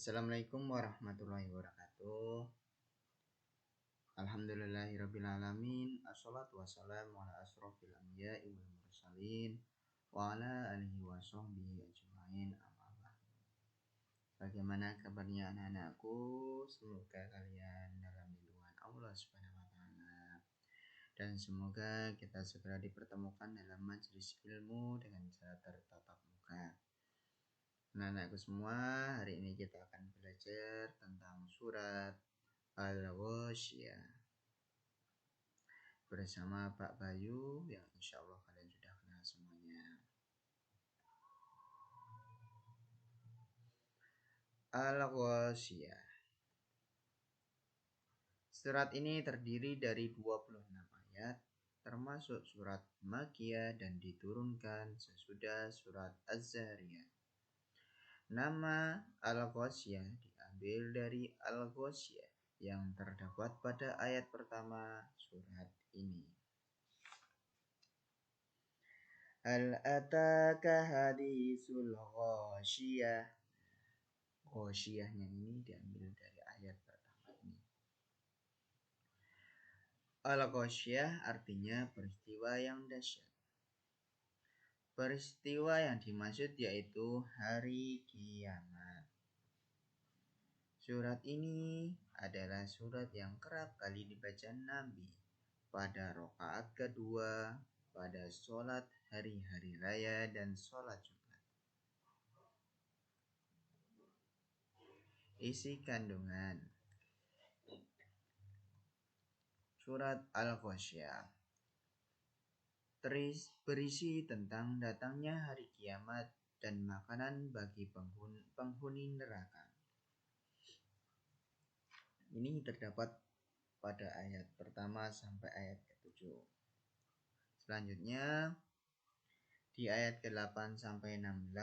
Assalamualaikum warahmatullahi wabarakatuh. Alhamdulillahirrabbilalamin. Assalatu wassalamu ala asrofil anbiya'i wal mursalin wa ala alihi wa sahbihi ajma'in, amma ba'du. Bagaimana kabarnya anak-anakku? Semoga kalian dalam lindungan Allah Subhanahu wa taala. Dan semoga kita segera dipertemukan dalam majelis ilmu dengan cara tertatap muka. Anak-anakku semua, hari ini kita akan belajar tentang surat Al-Ghasyiyah bersama Pak Bayu yang insya Allah kalian sudah kenal semuanya. Al-Ghasyiyah. Surat ini terdiri dari 26 ayat, termasuk surat Makkiyah dan diturunkan sesudah surat Az-Zariyat. Nama Al-Ghasyiyah diambil dari Al-Ghasyiyah yang terdapat pada ayat pertama surat ini. Hal ataka hadisul ghasyiyah. Ghasyiyahnya ini diambil dari ayat pertama ini. Al-Ghasyiyah artinya peristiwa yang dahsyat. Peristiwa yang dimaksud yaitu hari kiamat. Surat ini adalah surat yang kerap kali dibaca Nabi pada rakaat kedua pada sholat hari-hari raya dan sholat Jumat. Isi kandungan surat Al-Ghasyiyah berisi tentang datangnya hari kiamat dan makanan bagi penghuni neraka. Ini terdapat pada ayat pertama sampai ayat ke-7. Selanjutnya di ayat ke-8 sampai 16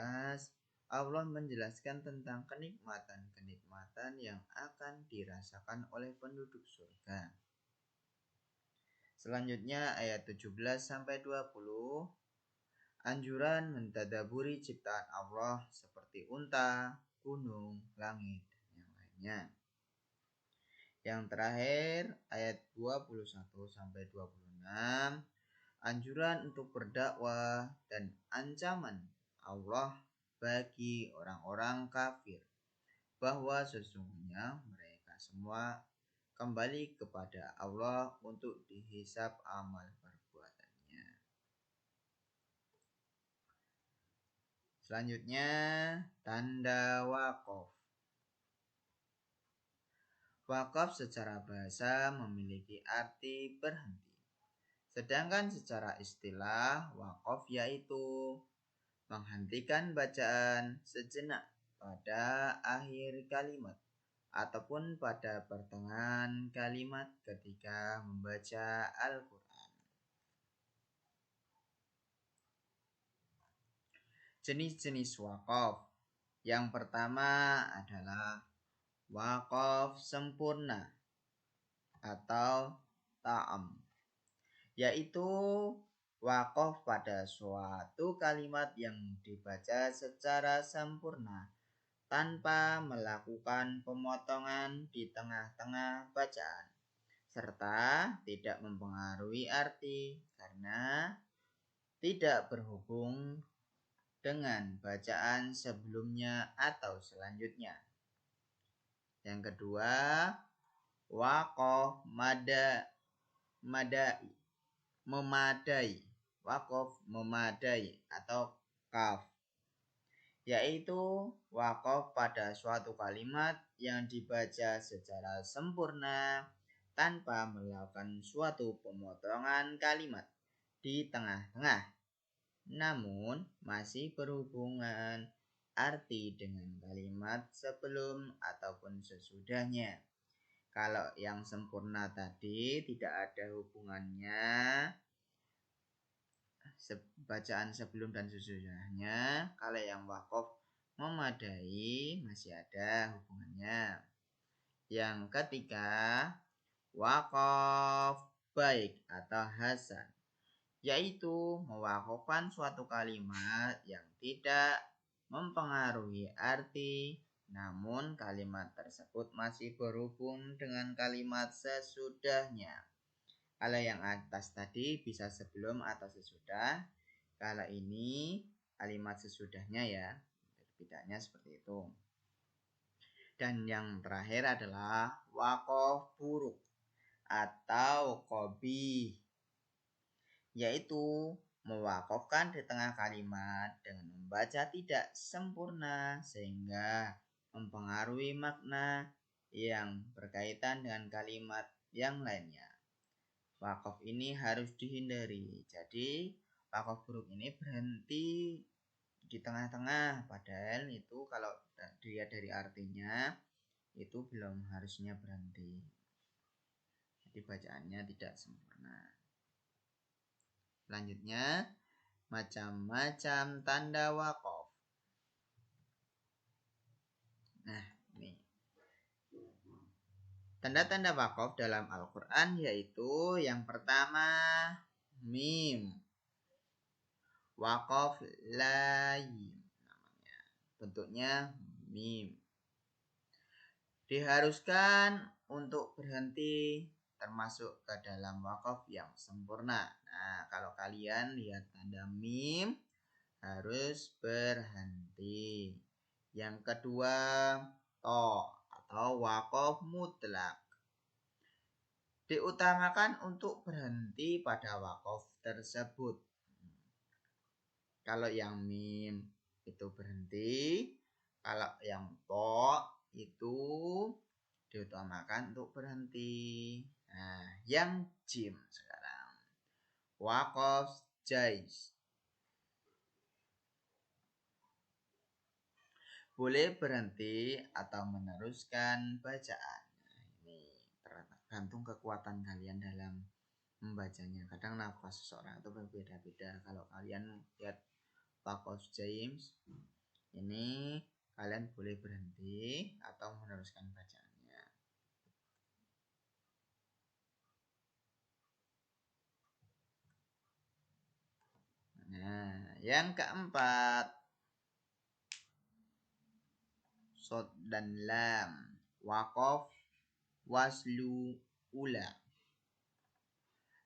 Allah menjelaskan tentang kenikmatan-kenikmatan yang akan dirasakan oleh penduduk surga. Selanjutnya ayat 17 sampai 20 anjuran mentadaburi ciptaan Allah seperti unta, gunung, langit, dan yang lainnya. Yang terakhir ayat 21 sampai 26 anjuran untuk berdakwah dan ancaman Allah bagi orang-orang kafir bahwa sesungguhnya mereka semua kembali kepada Allah untuk dihisab amal perbuatannya. Selanjutnya tanda waqaf. Waqaf secara bahasa memiliki arti berhenti. Sedangkan secara istilah waqaf yaitu menghentikan bacaan sejenak pada akhir kalimat ataupun pada pertengahan kalimat ketika membaca Al-Quran. Jenis-jenis waqaf. Yang pertama adalah waqaf sempurna atau ta'am, yaitu waqaf pada suatu kalimat yang dibaca secara sempurna tanpa melakukan pemotongan di tengah-tengah bacaan serta tidak mempengaruhi arti karena tidak berhubung dengan bacaan sebelumnya atau selanjutnya. Yang kedua, waqaf memadai. Waqaf memadai atau qaf, yaitu waqaf pada suatu kalimat yang dibaca secara sempurna tanpa melakukan suatu pemotongan kalimat di tengah-tengah, namun masih berhubungan arti dengan kalimat sebelum ataupun sesudahnya. Kalau yang sempurna tadi tidak ada hubungannya bacaan sebelum dan sesudahnya. Kalau yang waqaf memadai masih ada hubungannya. Yang ketiga, waqaf baik atau hasan, yaitu mewakafkan suatu kalimat yang tidak mempengaruhi arti namun kalimat tersebut masih berhubung dengan kalimat sesudahnya. Kalau yang atas tadi bisa sebelum atau sesudah. Kalau ini kalimat sesudahnya ya. Bedanya seperti itu. Dan yang terakhir adalah waqaf buruk atau qabih, yaitu mewakafkan di tengah kalimat dengan membaca tidak sempurna sehingga mempengaruhi makna yang berkaitan dengan kalimat yang lainnya. Wakaf ini harus dihindari. Jadi wakaf buruk ini berhenti di tengah-tengah, padahal itu kalau dilihat dari artinya itu belum harusnya berhenti. Jadi bacaannya tidak sempurna. Selanjutnya, macam-macam tanda wakaf. Nah, ini tanda-tanda wakaf dalam Al-Quran yaitu yang pertama mim, wakaf laim namanya, bentuknya mim. Diharuskan untuk berhenti termasuk ke dalam wakaf yang sempurna. Nah, kalau kalian lihat tanda mim harus berhenti. Yang kedua, to atau wakaf mutlak. Diutamakan untuk berhenti pada wakaf tersebut. Kalau yang mim itu berhenti, kalau yang to itu diutamakan untuk berhenti. Nah, yang jim sekarang. Waqaf jais. Boleh berhenti atau meneruskan bacaan. Nah, ini tergantung kekuatan kalian dalam membacanya. Kadang nafas seseorang itu berbeda-beda. Kalau kalian lihat waqaf jais, ini kalian boleh berhenti atau meneruskan bacaannya. Nah, yang keempat, sod dan lam, waqaf waslu ula.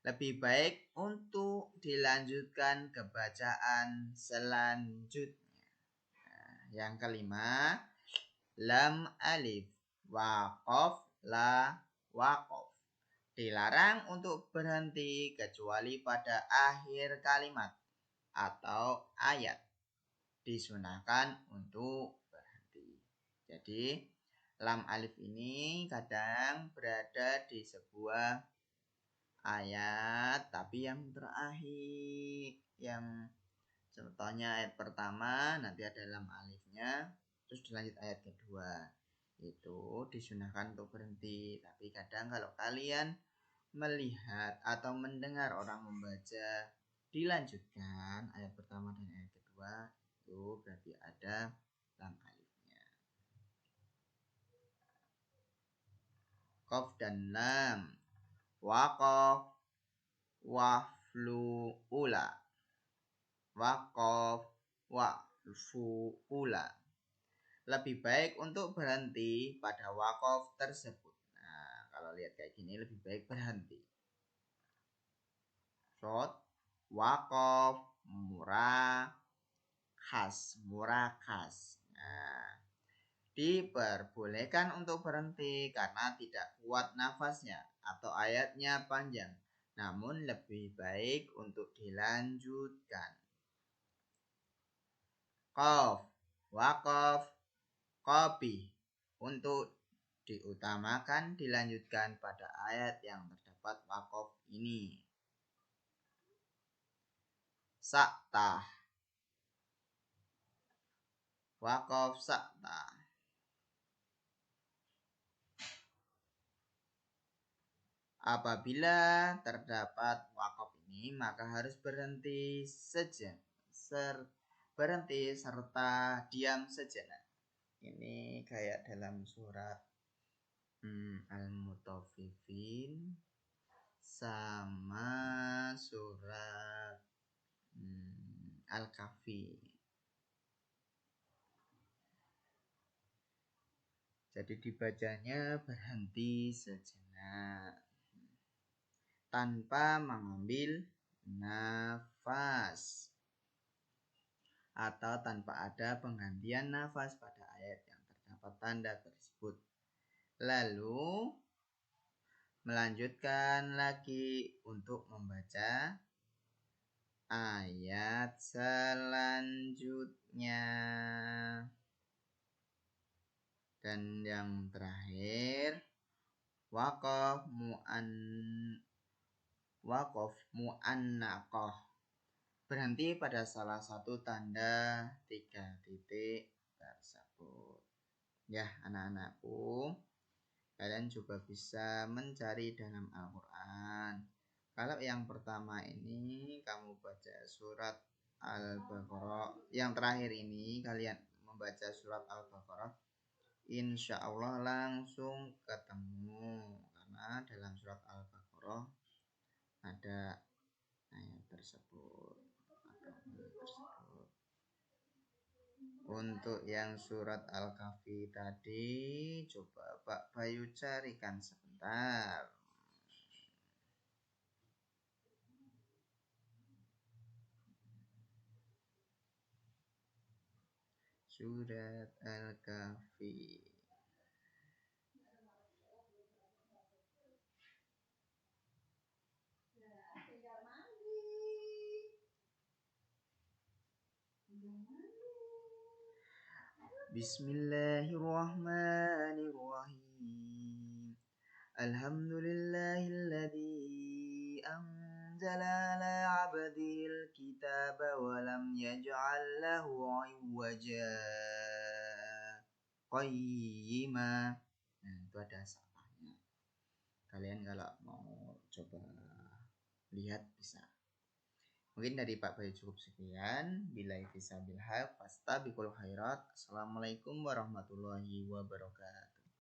Lebih baik untuk dilanjutkan ke bacaan selanjutnya. Nah, yang kelima, lam alif, waqaf la waqaf. Dilarang untuk berhenti kecuali pada akhir kalimat atau ayat. Disunahkan untuk berhenti. Jadi lam alif ini kadang berada di sebuah ayat tapi yang terakhir, yang contohnya ayat pertama nanti ada lam alifnya, terus dilanjut ayat kedua, itu disunahkan untuk berhenti. Tapi kadang kalau kalian melihat atau mendengar orang membaca dilanjutkan ayat pertama dan ayat kedua, itu berarti ada lam alifnya. Qaf dan lam, waqaf waflu ula, waqaf waflu ula. Lebih baik untuk berhenti pada waqaf tersebut. Nah, kalau lihat kayak gini lebih baik berhenti. Short, waqaf murakas. Nah, diperbolehkan untuk berhenti karena tidak kuat nafasnya atau ayatnya panjang, namun lebih baik untuk dilanjutkan. Qaf, waqaf, qabih, untuk diutamakan dilanjutkan pada ayat yang terdapat waqaf ini. Saktah, waqaf saktah. Apabila terdapat waqaf ini maka harus berhenti serta diam sejenak. Ini kayak dalam surat Al-Mutaffifin sama surat Al-Kahfi. Jadi dibacanya berhenti sejenak tanpa mengambil nafas atau tanpa ada penggantian nafas pada ayat yang terdapat tanda tersebut. Lalu melanjutkan lagi untuk membaca ayat selanjutnya. Dan yang terakhir waqaf mu'annaqah, berhenti pada salah satu tanda 3 titik tersebut. Ya anak-anakku, kalian juga bisa mencari dalam Al-Quran. Kalau yang pertama ini kamu baca surat Al-Baqarah, yang terakhir ini kalian membaca surat Al-Baqarah, insya Allah langsung ketemu, karena dalam surat Al-Baqarah ada ayat tersebut. Untuk yang surat Al-Kahfi tadi, coba Pak Bayu carikan sebentar. Surat Al-Kahfi. Bismillahirrahmanirrahim. Alhamdulillahilladzi anzala ala 'abdihil kitaba wa lam yaj'al lahu 'iwaja qayyima. Nah, itu ada salahnya. Kalian kalau mau coba lihat bisa. Mungkin dari Pak Bayu cukup sekian. Billahi fisabilillah fastabiqul khairat. Assalamualaikum warahmatullahi wabarakatuh.